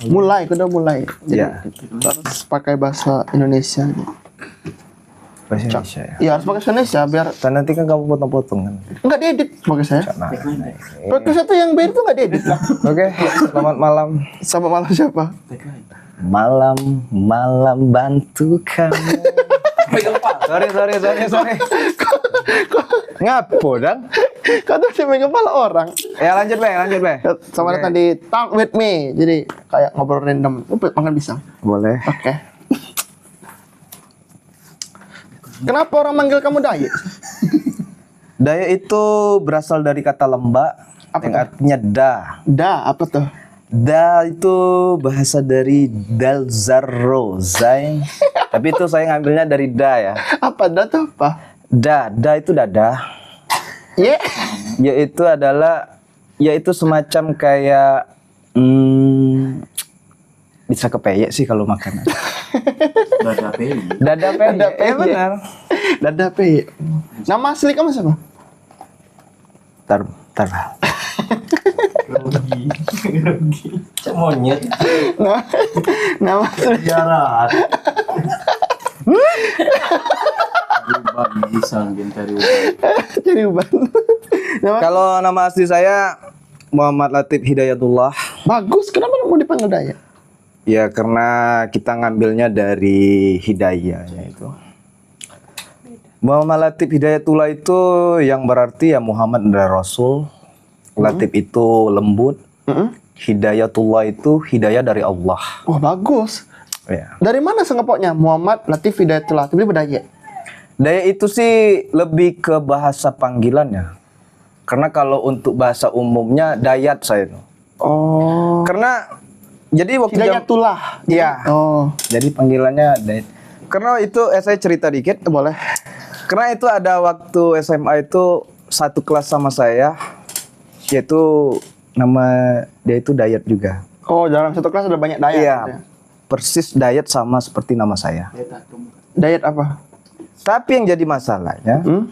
Mulai, udah mulai. Jadi Ya. harus pakai bahasa Indonesia. Bahasa Indonesia ya. Iya, harus pakai bahasa Indonesia biar Dan nanti kan kamu potong-potong kan. enggak diedit pakai saya. Nah, Podcast itu yang bayar itu enggak diedit. oke, selamat malam. Sama malam siapa? Malam, malam bantu kamu. sorry. Ngapo dong? Kata si megang kepala orang. Ya lanjut be. Sama Oke. datang di Talk With Me. Jadi kayak ngobrol random. Makan pisang. Boleh. Oke. Kenapa orang manggil kamu Dayek? Daya itu berasal dari kata lembak Apa yang tuh? artinya da. Da, apa tuh? Da itu bahasa dari dal zarro zain. Tapi itu saya ngambilnya dari da ya. Apa da tuh apa? Da itu dada. Ye. Yaitu adalah yaitu semacam kayak bisa kepeyek sih kalau makan. Dada peli. Dada peyek. Dada peyek. Benar. Dada P. Nama asli kamu siapa? Tar. Grogi. Cak monyet. Nama asli. Jarak. Babi pisang cari Jadi uban. Nama Kalau nama asli saya Muhammad Latif Hidayatullah. bagus. Kenapa mau dipanggil Dayek? Ya karena kita ngambilnya dari hidayah itu. Muhammad Latif Hidayatullah itu yang berarti ya Muhammad adalah Rasul. Latif itu lembut. Hidayatullah itu hidayah dari Allah. Oh bagus. Ya. Dari mana sengepoknya? Muhammad Latif Hidayatullah. Tapi Dayek. Daya itu sih lebih ke bahasa panggilannya. Karena kalau untuk bahasa umumnya Dayat saya itu. Oh. Karena jadi waktu Hidayatullah. Iya. Oh. Jadi panggilannya Dayat. Karena itu saya cerita dikit. Boleh. Karena itu ada waktu SMA itu satu kelas sama saya, yaitu nama dia itu Dayat juga. Oh, dalam satu kelas ada banyak Dayat. Iya, gitu ya? persis Dayat sama seperti nama saya. Dayat apa? Tapi yang jadi masalahnya, Hmm?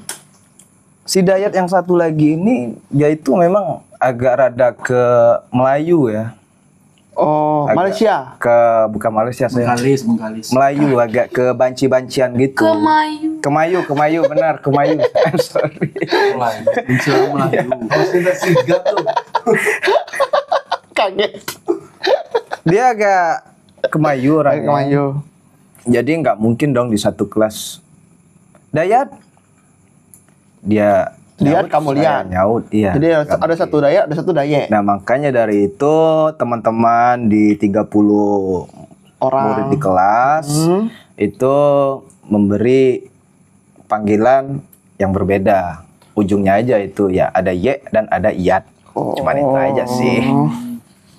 si Dayat yang satu lagi ini, yaitu memang agak rada ke Melayu ya. Oh, Agak Malaysia. Bukan Malaysia saya. Bengkalis. Melayu agak ke banci-bancian gitu. Kemayu, benar, Kemayu. I'm sorry. Melayu. Harus kita sigap tuh. Kaget. Dia agak Kemayu orangnya. Kemayu. Jadi nggak mungkin dong di satu kelas. Dayat, dia Lihat, nyaut, kamu saya lihat. nyaut, iya. Jadi Nggak ada mungkin. satu Dayat, ada satu Dayek. Nah makanya dari itu teman-teman di 30 Orang. murid di kelas itu memberi panggilan yang berbeda. Ujungnya aja itu ya ada Y dan ada Iyat. Cuman itu aja sih.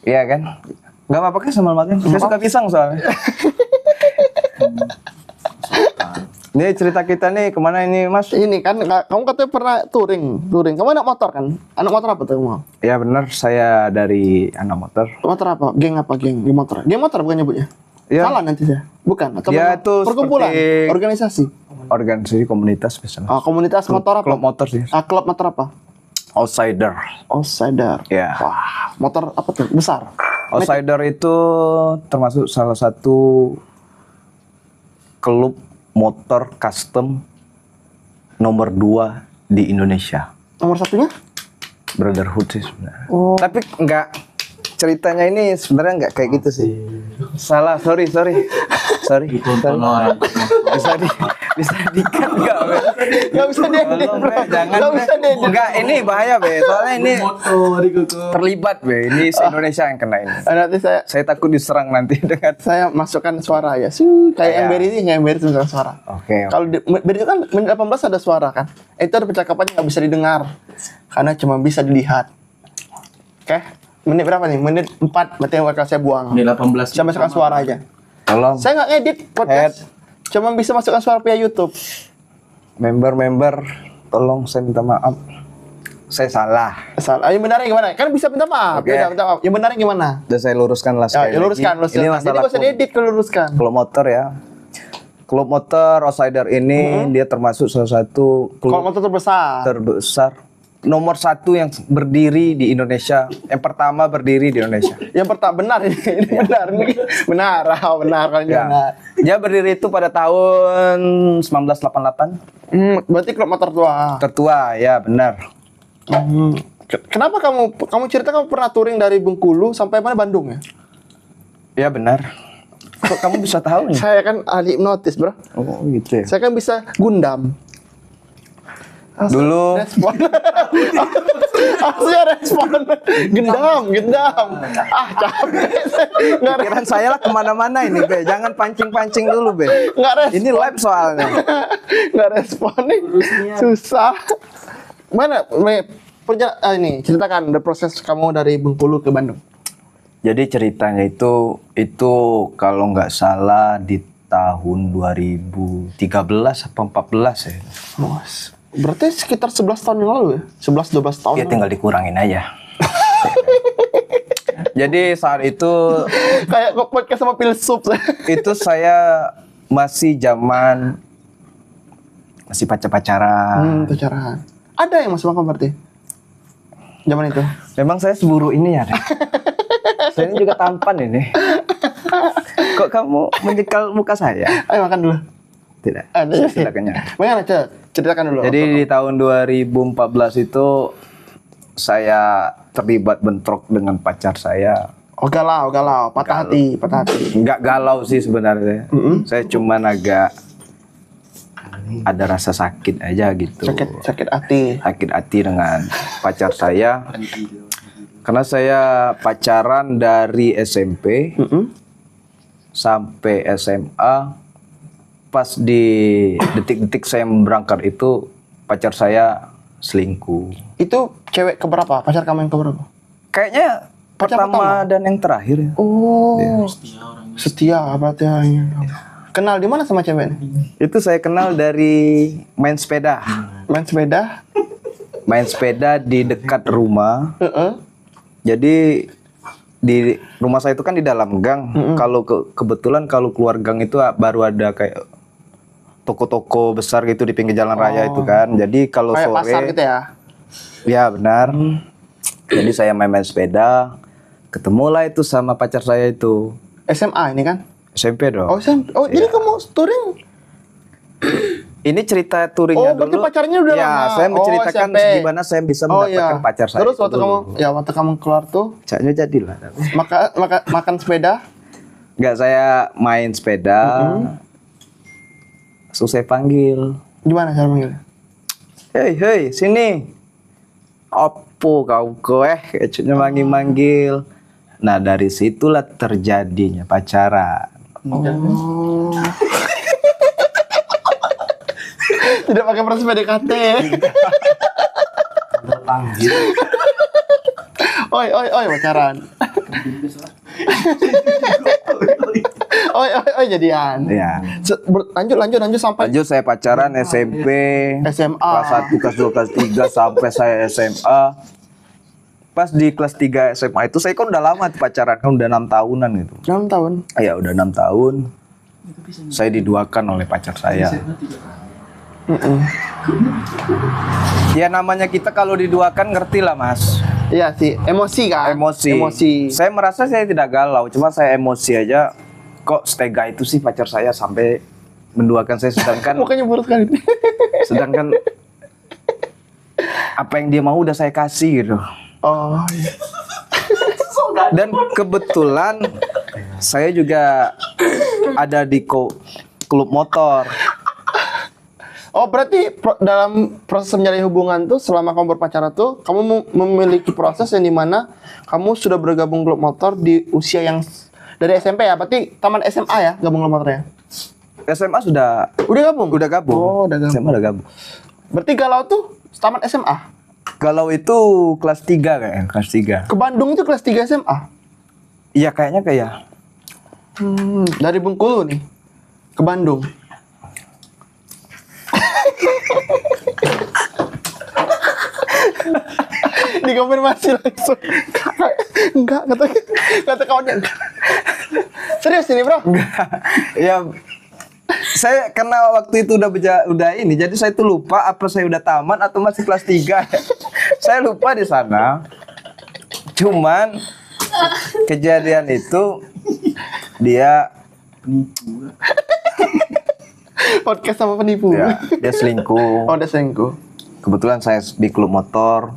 Iya kan? Gak apa-apa kan sambil makan. Saya suka pisang soalnya. Ini cerita kita nih kemana ini Mas? Ini kan kamu katanya pernah touring. Kamu anak motor kan? Anak motor apa tuh kamu? Ya benar, saya dari anak motor. Motor apa? Geng apa? Geng motor. Geng motor bukan nyebutnya? Ya. Salah nanti saya. Bukan. Atau Ya, memang itu perkumpulan, seperti- organisasi. Organisasi komunitas biasanya. Oh, komunitas motor apa? Klub motor sih. Klub motor apa? Outsider. Outsider. Ya. Wah, motor apa tuh? Besar. Outsider itu termasuk salah satu klub motor custom nomor 2 di Indonesia. Nomor satunya? Brotherhood sih sebenarnya. Oh. Tapi enggak, ceritanya ini sebenarnya enggak kayak gitu sih. Salah, sorry. Sorry. Ditonton orang. Bisa dikat enggak, Be? Gak bisa diedit, Tolong, bro. Be, jangan. Gak Be. bisa diedit. Enggak, ini bahaya, Be. Soalnya ini Motor itu. terlibat, Be. Ini se-Indonesia yang kena ini. Nanti Saya takut diserang nanti dengan saya masukkan suara ya. Kayak yang Berry ini, yang Berry itu misalkan suara. Oke. Kalau Berry itu kan menit 18 ada suara kan. Itu ada percakapannya nggak bisa didengar karena cuma bisa dilihat. Oke. Menit berapa nih? Menit 4 berarti yang bakal saya buang. Ini 18. Saya masukkan suara aja. Tolong Saya nggak ngedit podcast. Cuma bisa masukkan suara via YouTube. member-member, tolong saya minta maaf. Saya salah. Salah. Yang benarnya gimana? Kan bisa minta maaf. Oke. Ya, minta maaf. Yang benarnya gimana? Dan saya luruskan lah Ya, sekali luruskan. lagi. Ini Jadi masalah nggak usah diedit kalau luruskan. klub motor ya. Klub motor Outsider ini dia termasuk salah satu Kalau klub motor terbesar. terbesar nomor satu yang berdiri di Indonesia, yang pertama berdiri di Indonesia. Yang pertama benar ini benar ini benar benar kan Ya. benar. Dia berdiri itu pada tahun 1988. Berarti klub motor tua. Tertua, ya benar. Kenapa kamu cerita kamu pernah touring dari Bengkulu sampai mana Bandung ya? Ya benar. Kok kamu bisa tahu nih? Saya kan ahli hipnotis, Bro. Oh gitu ya. Saya kan bisa gundam. Dulu Respon. Harusnya respon. Gendam. Ah, capek. Nggak pikiran saya lah kemana-mana ini, Be. Jangan pancing-pancing dulu, Be. nggak respon. Ini live soalnya. Nggak respon nih. Susah. Mana, ini ceritakan the proses kamu dari Bengkulu ke Bandung. Jadi ceritanya itu kalau nggak salah di tahun 2013 apa 14 ya. Mas, berarti sekitar 11 tahun yang lalu ya? 11-12 tahun. Ya tinggal dikurangin aja. Jadi saat itu Kayak podcast sama filsuf. saya masih pacar-pacaran. Pacaran. Ada yang masih makan berarti? Zaman itu? Memang saya seburu ini ya. Dek. Saya ini juga tampan ini. Kok kamu menyekal muka saya? Ayo makan dulu. Tidak. Ada. Tidak kenyang. Bagaimana, Cek? Ceritakan dulu. Jadi di tahun 2014 itu saya terlibat bentrok dengan pacar saya. Oh galau. Patah hati. Nggak galau sih sebenarnya. Saya cuman agak ada rasa sakit aja gitu. Sakit hati. Sakit hati dengan pacar saya. Karena saya pacaran dari SMP sampai SMA. Pas di detik-detik saya berangkat itu pacar saya selingkuh. Itu cewek keberapa? Pacar kamu yang keberapa? Kayaknya Pacar pertama dan yang terakhir ya. Oh. Setia berarti. Kenal di mana sama cewek ini? Itu saya kenal dari main sepeda. Main sepeda? Main sepeda di dekat rumah. Jadi di rumah saya itu kan di dalam gang. Kalau kebetulan kalau keluar gang itu baru ada kayak toko-toko besar gitu di pinggir jalan raya itu kan. Jadi kalau Kayak sore pasar gitu ya? ya benar. Jadi saya main sepeda, ketemulah itu sama pacar saya itu. SMA ini kan? SMP dong. Oh, SMP. Oh, jadi kamu touring? Ini cerita touringnya berarti dulu. pacarnya udah ya, lama. saya menceritakan SMP. gimana saya bisa mendapatkan pacar saya. Terus itu waktu kamu keluar tuh, Caknya jadilah. makan sepeda? Enggak, saya main sepeda. Langsung saya panggil. Gimana cara manggilnya? Hei, sini. Opo kau kecutnya manggil-manggil. Nah, dari situlah terjadinya pacaran. Oh. Tidak pakai proses PDKT. Panggil. Oi, pacaran. Oi, jadian. Ya. Lanjut sampai Lanjut saya pacaran SMP, SMA. kelas 1, kelas 2, kelas 3 sampai saya SMA. Pas di kelas 3 SMA itu saya kan udah lama tuh pacaran, kan udah 6 tahunan gitu. 6 tahun. Ya udah 6 tahun. Saya diduakan oleh pacar saya. Ya namanya kita kalau diduakan ngerti lah mas. Iya sih, emosi kan? Emosi. Saya merasa saya tidak galau, cuma saya emosi aja. Kok setega itu sih pacar saya sampai menduakan saya, sedangkan Mukanya buruk sekali. sedangkan apa yang dia mau udah saya kasih gitu. Oh, iya. Dan kebetulan saya juga ada di klub motor. Oh, berarti dalam proses menjalin hubungan tuh selama kamu berpacaran tuh kamu memiliki proses yang dimana kamu sudah bergabung klub motor di usia yang dari SMP ya? Berarti taman SMA ya gabung klub motornya? SMA sudah Udah gabung? Oh, udah gabung. SMA udah gabung. Berarti galau tuh taman SMA? Kalau itu kelas 3 kayaknya, kelas 3. Ke Bandung itu kelas 3 SMA? Iya kayaknya kayak. Dari Bengkulu nih ke Bandung. Dikonfirmasi langsung. Enggak, kata kawannya. Serius ini, Bro? Ya saya karena waktu itu udah ini, jadi saya tuh lupa apa saya udah tamat atau masih kelas 3. Saya lupa di sana. Cuman kejadian itu dia Podcast sama penipu. ya, dia selingkuh. Oh, udah selingkuh. Kebetulan saya di klub motor.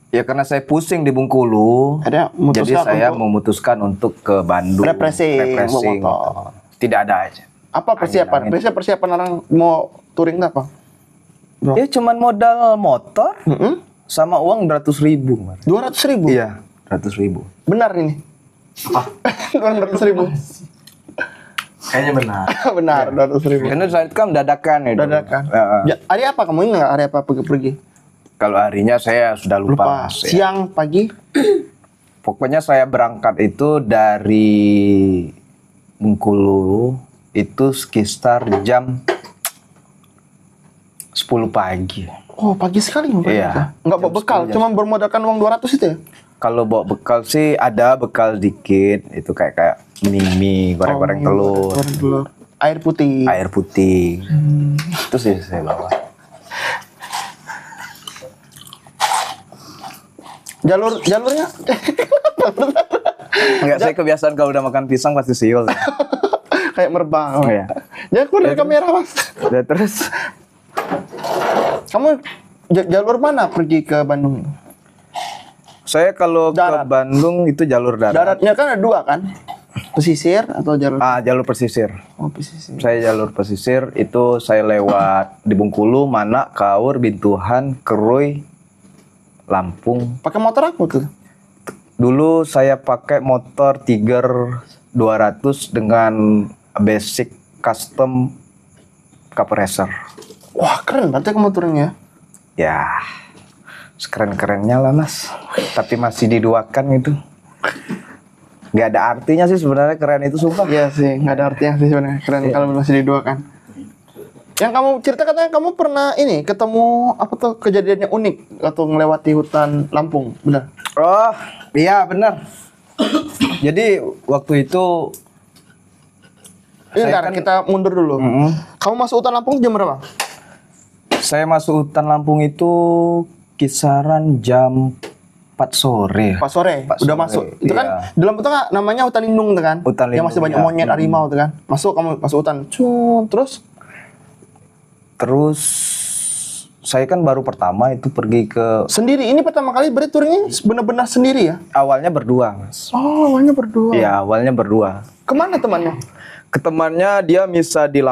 Ya karena saya pusing di Bengkulu, Ada jadi memutuskan saya untuk memutuskan untuk ke Bandung. refreshing motor. Tidak ada aja. Apa persiapan? Angin-angin. Biasanya persiapan orang mau touring apa? Bro. Ya cuman modal motor Mm-mm. sama uang 200.000. 200.000. Iya, 200.000. Benar ini. 200.000. Kayaknya benar. Benar, 200.000. Karena saat itu kan dadakan itu. Dadakan. Ya, Ya, hari apa kamu ingat nggak hari apa pergi? kalau harinya saya sudah lupa. Lupa. Ya. Siang, pagi? Pokoknya saya berangkat itu dari Bengkulu itu sekitar jam 10 pagi. Oh, pagi sekali nggak? Iya. Nggak bawa Jam bekal, 10, jam cuma bermodalkan uang 200 itu ya? Kalau bawa bekal sih ada bekal dikit, itu kayak mie, goreng-goreng telur, Goreng telur. Air putih. air putih. Itu sih saya bawa. Jalurnya Enggak, saya kebiasaan kalau udah makan pisang pasti siul. kayak merbang. Iya. Jangan keluar dari kamera, Mas. Udah terus Kamu jalur mana pergi ke Bandung? saya kalau Darat. ke Bandung itu jalur darat. Daratnya kan ada dua kan? Pesisir atau jalur? Jalur pesisir. Oh, pesisir. Saya jalur pesisir itu saya lewat di Bengkulu, Manak, Kaur, Bintuhan, Kerui, Lampung. Pakai motor apa tuh? Dulu saya pakai motor Tiger 200 dengan basic custom cup racer. Wah, keren berarti kamu turunnya. Ya, sekeren-kerennya lah mas. Tapi masih diduakan itu. Gak ada artinya sih sebenarnya keren itu sumpah. Iya sih, nggak ada artinya sih sebenarnya. Keren kalau masih diduakan. Yang kamu cerita katanya kamu pernah ini ketemu apa tuh kejadian yang unik atau melewati hutan Lampung, benar? Oh, iya benar. Jadi waktu itu Ini Saya ntar kan- kita mundur dulu. Kamu masuk hutan Lampung jam berapa? saya masuk hutan Lampung itu kisaran jam 4 sore. Pas sore. Pas Udah sore, masuk. Itu kan iya. di Lampung tuh kan namanya hutan lindung tuh kan? Hutan Yang masih lindung, banyak ya. monyet, harimau tuh kan. Kamu masuk hutan. Terus Saya kan baru pertama itu pergi ke sendiri. Ini pertama kali berarti touringnya benar-benar sendiri ya? awalnya berdua, Mas. Oh, awalnya berdua. Iya, awalnya berdua. Kemana temannya? Ke temannya dia misa di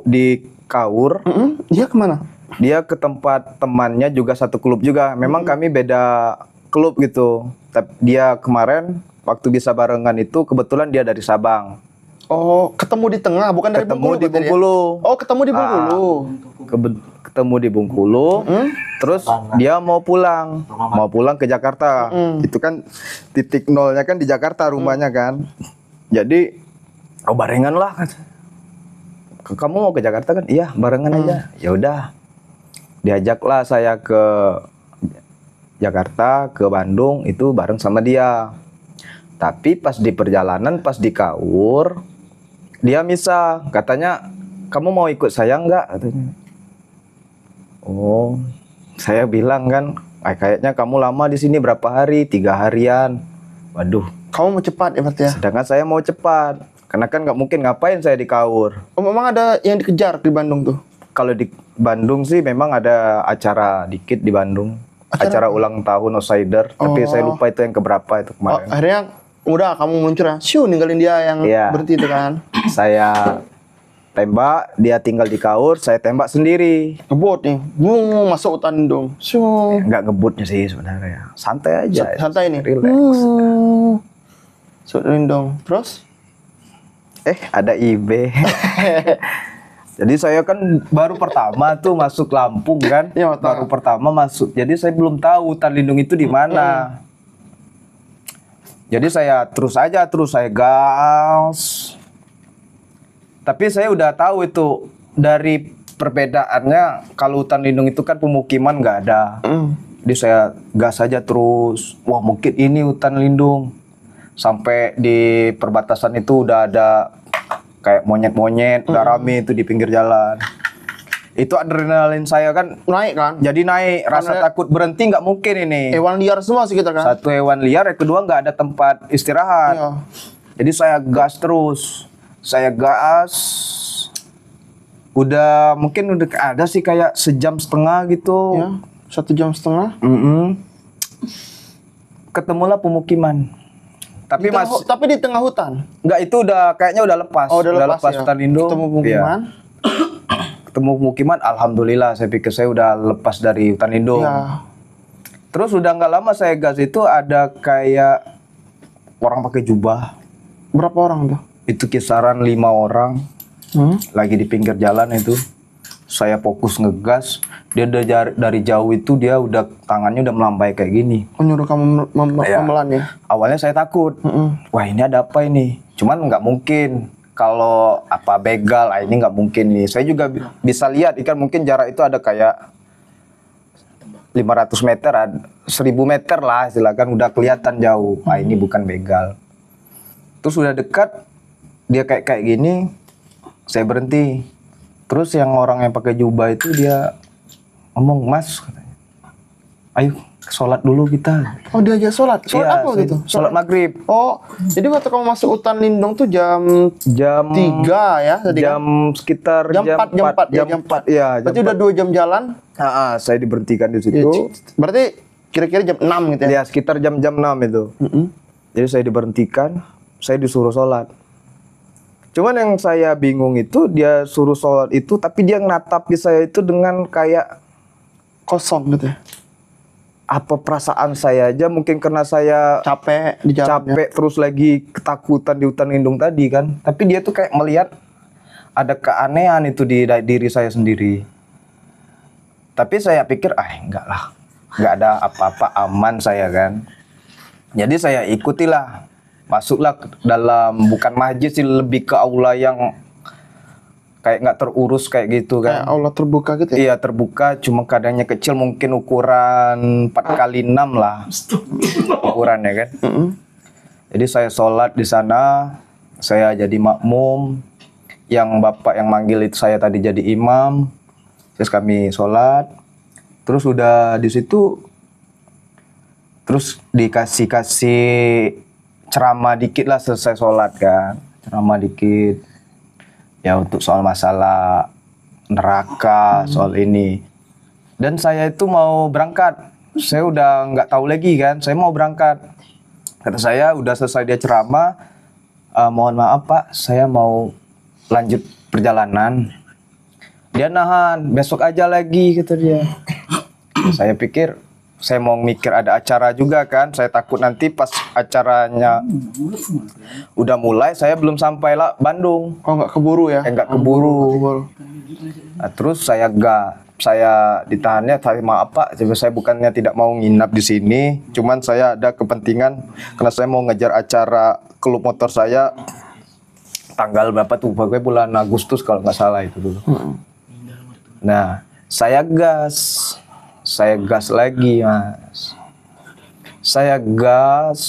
di Kaur. Dia kemana? Dia ke tempat temannya juga satu klub juga. Memang kami beda klub gitu. Tapi dia kemarin waktu bisa barengan itu kebetulan dia dari Sabang. Oh, ketemu di tengah, bukan dari Ketemu Bengkulu. di berarti ya? Bengkulu. Oh, ketemu di Bengkulu. Ketemu di Bengkulu. Terus dia mau pulang ke Jakarta. Itu kan titik nolnya kan di Jakarta rumahnya kan. Jadi barengan lah. Kamu mau ke Jakarta kan? Iya, barengan aja. Ya udah. Diajaklah saya ke Jakarta, ke Bandung itu bareng sama dia. Tapi pas di perjalanan, pas di Kaur, dia misa. Katanya, kamu mau ikut saya enggak? Katanya. Oh, saya bilang kan, kayaknya kamu lama di sini berapa hari? 3 harian. Waduh, Kamu mau cepat ya berarti ya? sedangkan saya mau cepat. Karena kan nggak mungkin ngapain saya di Kaur. Oh, memang ada yang dikejar di Bandung tuh? Kalau di Bandung sih memang ada acara dikit di Bandung. Acara ulang tahun Outsider. Tapi saya lupa itu yang keberapa itu Oh, kemarin. akhirnya udah kamu muncul ya? Shoo, ninggalin dia yang Iya. berhenti itu kan? Saya tembak, dia tinggal di Kaur, saya tembak sendiri. Ngebut nih, bung masuk hutan dong. Shoo. Nggak ngebutnya sih sebenarnya. Santai aja. Santai nih. Relax. Masuk lindung. Terus? Ada IB. Jadi saya kan baru pertama tuh masuk Lampung kan. Iya, betul. Baru pertama masuk. Jadi saya belum tahu hutan lindung itu di mana. Jadi saya terus saya gas. Tapi saya udah tahu itu dari perbedaannya kalau hutan lindung itu kan pemukiman nggak ada. Jadi saya gas aja terus. Wah mungkin ini hutan lindung. Sampai di perbatasan itu udah ada kayak monyet-monyet, udah rame itu di pinggir jalan. Itu adrenalin saya kan Naik kan? jadi naik, rasa Karena- takut berhenti nggak mungkin ini. Hewan liar semua sih kita kan? Satu hewan liar, yang kedua nggak ada tempat istirahat. Iya. Jadi saya gas terus, saya gas. Udah mungkin udah ada sih kayak sejam setengah gitu. Ya, 1,5 jam. Ketemulah pemukiman. Tapi Tapi di tengah hutan. nggak, itu udah kayaknya udah lepas. Oh, udah lepas ya. hutan lindung. Ketemu pemukiman. Iya. Ketemu pemukiman, alhamdulillah. Saya pikir saya udah lepas dari hutan lindung. Ya. Terus udah nggak lama saya gas itu ada kayak orang pakai jubah. Berapa orang tuh? Itu kisaran 5 orang lagi di pinggir jalan itu. Saya fokus ngegas. Dia dari jauh itu dia udah tangannya udah melambai kayak gini. Menyuruh kamu Iya. memelan ya? Awalnya saya takut. Wah, ini ada apa ini? Cuman nggak mungkin. Kalau apa begal, ini nggak mungkin nih. Saya juga bisa lihat ikan mungkin jarak itu ada kayak 500 meter, 1000 meter lah silakan, udah kelihatan jauh. Ini bukan begal. Terus udah dekat, dia kayak gini, saya berhenti. Terus yang orang yang pakai jubah itu dia ngomong, "Mas, katanya, ayo sholat dulu kita." Oh, diajak sholat? Sholat Iya, apa gitu? Sholat maghrib. Oh, jadi waktu kamu masuk hutan lindung tuh jam Jam 3 ya tadi kan? jam sekitar Jam 4, jam 4, ya, jam 4. Ya, Berarti udah 2 jam jalan. saya diberhentikan di Ya, situ. berarti kira-kira jam 6 gitu ya? Ya, sekitar jam-jam 6 itu. Jadi saya diberhentikan, saya disuruh sholat. Cuman yang saya bingung itu dia suruh sholat itu, tapi dia natapi saya itu dengan kayak Kosong gitu ya? apa perasaan saya aja, mungkin karena saya Capek di jalannya. capek terus lagi ketakutan di hutan lindung tadi kan. Tapi dia tuh kayak melihat ada keanehan itu di diri saya sendiri. Tapi saya pikir, enggak lah, nggak ada apa-apa, aman saya kan. Jadi saya ikutilah, masuklah ke dalam, bukan masjid sih, lebih ke aula yang kayak nggak terurus kayak gitu Kayak kan. aula terbuka gitu ya? Iya terbuka, cuma keadaannya kecil, mungkin ukuran 4x6 lah ukurannya kan. Jadi saya sholat di sana, saya jadi makmum, yang bapak yang manggil itu saya tadi jadi imam. Terus kami sholat, terus udah di situ, terus dikasih ceramah dikit lah selesai sholat kan, ceramah dikit. Ya untuk soal masalah neraka, soal ini. Dan saya itu mau berangkat. Saya udah nggak tahu lagi kan, saya mau berangkat. Kata saya udah selesai dia ceramah, mohon maaf Pak, saya mau lanjut perjalanan. Dia nahan, besok aja lagi kata dia. Saya pikir, saya mau mikir ada acara juga kan, saya takut nanti pas acaranya udah mulai, saya belum sampai lah Bandung. Oh, nggak keburu ya? Nggak keburu. Keburu. Nah, terus saya ditahannya, saya maaf Pak, saya bukannya tidak mau nginap di sini, cuman saya ada kepentingan karena saya mau ngejar acara klub motor saya tanggal berapa tuh, pokoknya bulan Agustus kalau nggak salah itu dulu. Nah, saya gas lagi Mas, saya gas,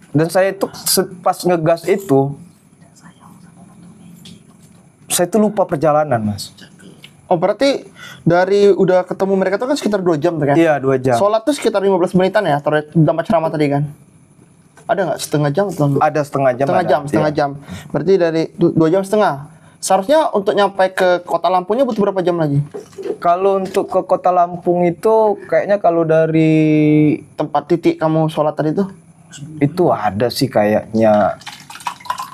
dan saya itu pas ngegas itu, saya itu lupa perjalanan Mas. Oh, berarti dari udah ketemu mereka tuh kan sekitar 2 jam tuh kan? Iya 2 jam. Sholat tuh sekitar 15 menitan ya, tempat ceramah tadi kan? Ada nggak setengah jam atau enggak? Ada setengah jam. Setengah jam. Berarti dari 2 jam setengah. Seharusnya untuk nyampe ke kota Lampungnya butuh berapa jam lagi? Kalau untuk ke kota Lampung itu kayaknya kalau dari Tempat titik kamu sholat tadi tuh? itu ada sih kayaknya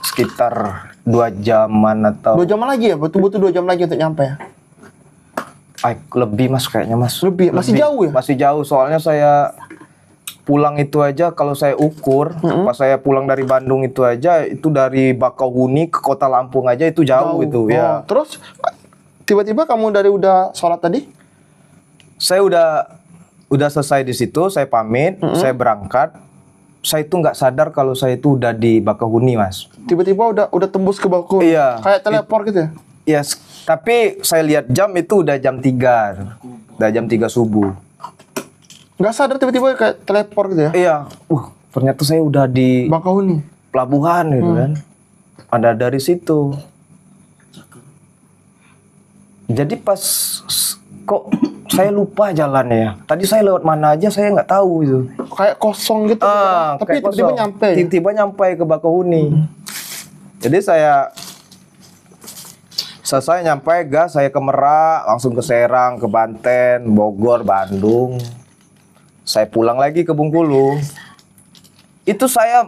sekitar 2 jaman atau 2 jam lagi ya? Butuh 2 jam lagi untuk nyampe ya? lebih Mas kayaknya Mas. Lebih? Masih jauh ya? Masih jauh, soalnya saya pulang itu aja kalau saya ukur, pas saya pulang dari Bandung itu aja, itu dari Bakauheni ke kota Lampung aja itu jauh itu ya. Oh, terus tiba-tiba kamu dari udah sholat tadi? Saya udah selesai di situ, saya pamit, saya berangkat. Saya itu nggak sadar kalau saya itu udah di Bakauheni Mas. Tiba-tiba udah tembus ke balkon. Iya. Kayak teleport gitu ya? Ya, tapi saya lihat jam itu udah jam 3. Udah jam 3 subuh. Nggak sadar tiba-tiba kayak teleport gitu ya? Iya, ternyata saya udah di Bakauheni. pelabuhan gitu kan. Ada dari situ. Jadi pas kok saya lupa jalannya ya. Tadi saya lewat mana aja saya nggak tahu itu. Kayak kosong gitu. Tapi Kayak tiba-tiba kosong. nyampe. Tiba-tiba nyampe ke Bakahuni. Jadi saya selesai nyampe gas, saya ke Merak, langsung ke Serang, ke Banten, Bogor, Bandung. Saya pulang lagi ke Bengkulu. Itu saya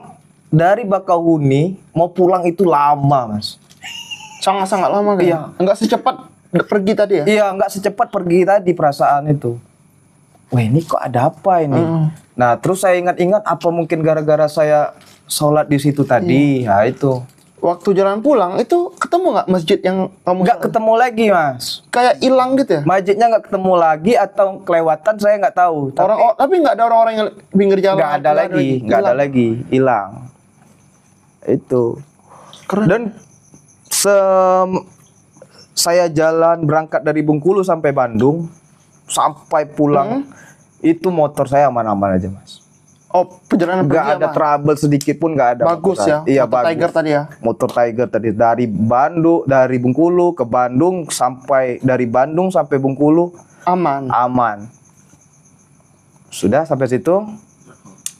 dari Bakahuni mau pulang itu lama, Mas. Sangat-sangat lama kan? Iya. Enggak secepat pergi tadi ya? Iya, nggak secepat pergi tadi perasaan itu. Wah, ini kok ada apa ini? Nah, terus saya ingat-ingat apa mungkin gara-gara saya sholat di situ tadi. Nah, itu. Waktu jalan pulang itu ketemu nggak masjid yang kamu Nggak ketemu lagi, Mas. kayak hilang gitu ya? Masjidnya nggak ketemu lagi atau kelewatan saya nggak tahu. Tapi nggak ada orang-orang yang pinggir jalan. Nggak ada lagi, nggak ada lagi, hilang. Itu. Keren. Dan saya jalan berangkat dari Bengkulu sampai Bandung, sampai pulang itu motor saya aman-aman aja, Mas. Oh, perjalanan Nggak pergi ada aman. trouble sedikit pun nggak ada. Bagus motor ya. saya. Iya, Motor bagus. Tiger tadi ya. Motor Tiger tadi dari Bengkulu ke Bandung dari Bandung sampai Bengkulu Aman. aman. Sudah sampai situ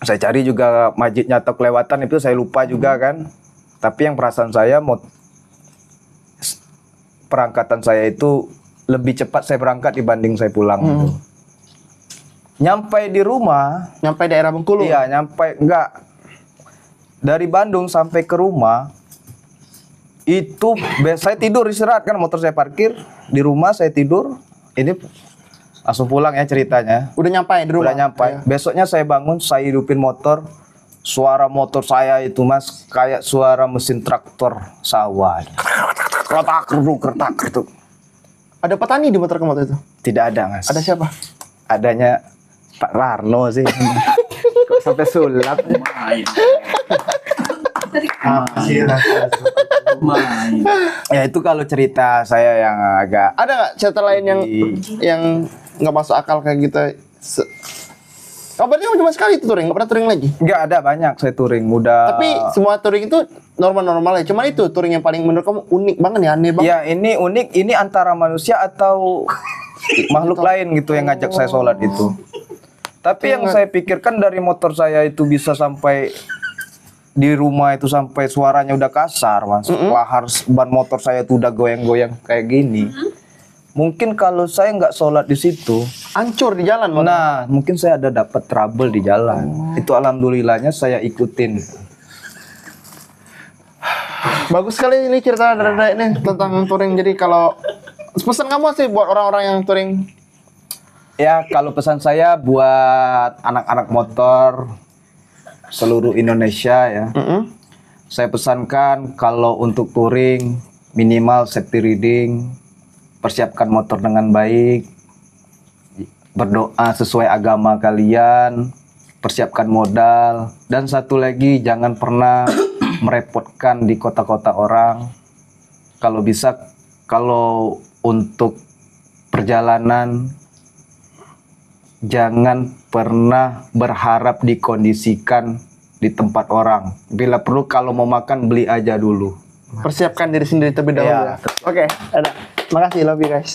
saya cari juga masjidnya atau kelewatan itu saya lupa juga kan. Tapi yang perasaan saya perangkatan saya itu lebih cepat saya berangkat dibanding saya pulang gitu. Nyampe di rumah, Nyampe daerah Bengkulu. iya nyampe enggak dari Bandung sampai ke rumah itu saya tidur istirahat kan, motor saya parkir di rumah, saya tidur. Ini langsung pulang ya ceritanya. Udah nyampe di rumah. Udah nyampe. Iya. Besoknya saya bangun, saya hidupin motor. Suara motor saya itu, Mas, kayak suara mesin traktor sawah. Kertak kertuk. Ada petani di motor kamu waktu itu? Tidak ada, Mas. Ada siapa? Adanya Pak Rarno sih. Kok sampai sulap. Main. Main. Ya itu kalau cerita saya yang agak Ada nggak cerita lain yang nggak masuk akal kayak gitu? Oh, berarti kamu cuma sekali itu touring, nggak pernah touring lagi? nggak ada banyak saya touring muda. Tapi semua touring itu normal-normal ya. Cuman itu touring yang paling menurut kamu unik banget ya, aneh banget. Ya ini unik, ini antara manusia atau makhluk lain gitu yang ngajak saya sholat itu. Tapi yang saya pikirkan dari motor saya itu bisa sampai di rumah itu sampai suaranya udah kasar, Mas. Lahar ban motor saya itu udah goyang-goyang kayak gini. Mungkin kalau saya nggak sholat di situ, Hancur di jalan. Bang. nah mungkin saya ada dapat trouble di jalan. Itu alhamdulillahnya saya ikutin. Bagus sekali ini cerita Dada ini tentang touring. Jadi kalau pesan kamu sih buat orang-orang yang touring, Ya kalau pesan saya buat anak-anak motor seluruh Indonesia ya. Saya pesankan kalau untuk touring minimal safety reading, persiapkan motor dengan baik, berdoa sesuai agama kalian, persiapkan modal, dan satu lagi jangan pernah merepotkan di kota-kota orang. Kalau bisa, kalau untuk perjalanan jangan pernah berharap dikondisikan di tempat orang. Bila perlu kalau mau makan beli aja dulu. persiapkan diri sendiri terlebih dahulu. Iya. Ya. Oke, ada. Makasih, love you guys.